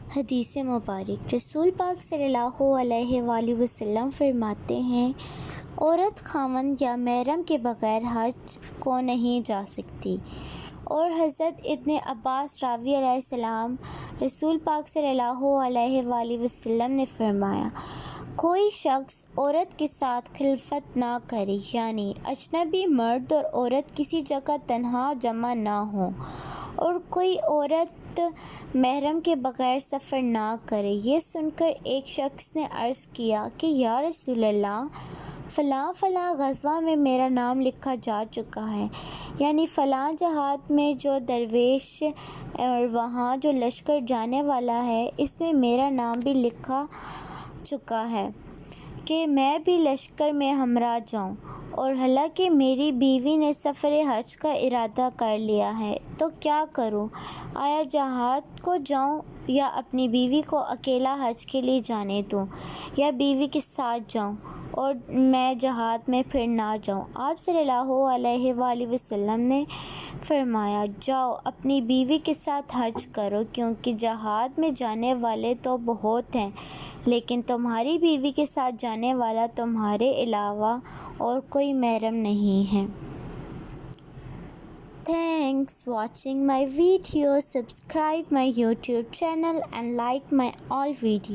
حدیث مبارک۔ رسول پاک صلی اللہ علیہ وآلہ وسلم فرماتے ہیں، عورت خاوند یا محرم کے بغیر حج کو نہیں جا سکتی۔ اور حضرت ابن عباس راوی علیہ السلام، رسول پاک صلی اللہ علیہ وآلہ وسلم نے فرمایا، کوئی شخص عورت کے ساتھ خلوت نہ کرے، یعنی اجنبی مرد اور عورت کسی جگہ تنہا جمع نہ ہوں، اور کوئی عورت محرم کے بغیر سفر نہ کرے۔ یہ سن کر ایک شخص نے عرض کیا کہ یا رسول اللہ، فلاں فلاں غزوہ میں میرا نام لکھا جا چکا ہے، یعنی فلاں جہاد میں جو درویش اور وہاں جو لشکر جانے والا ہے، اس میں میرا نام بھی لکھا چکا ہے کہ میں بھی لشکر میں ہمراہ جاؤں، اور حالانکہ میری بیوی نے سفر حج کا ارادہ کر لیا ہے، تو کیا کروں؟ آیا جہاد کو جاؤں یا اپنی بیوی کو اکیلا حج کے لیے جانے دوں، یا بیوی کے ساتھ جاؤں اور میں جہاد میں پھر نہ جاؤں؟ آپ صلی اللہ علیہ وآلہ وسلم نے فرمایا، جاؤ، اپنی بیوی کے ساتھ حج کرو، کیونکہ جہاد میں جانے والے تو بہت ہیں، لیکن تمہاری بیوی کے ساتھ جانے والا تمہارے علاوہ اور کوئی محرم نہیں ہے۔ Thanks watching my video. Subscribe my YouTube channel and like my all videos.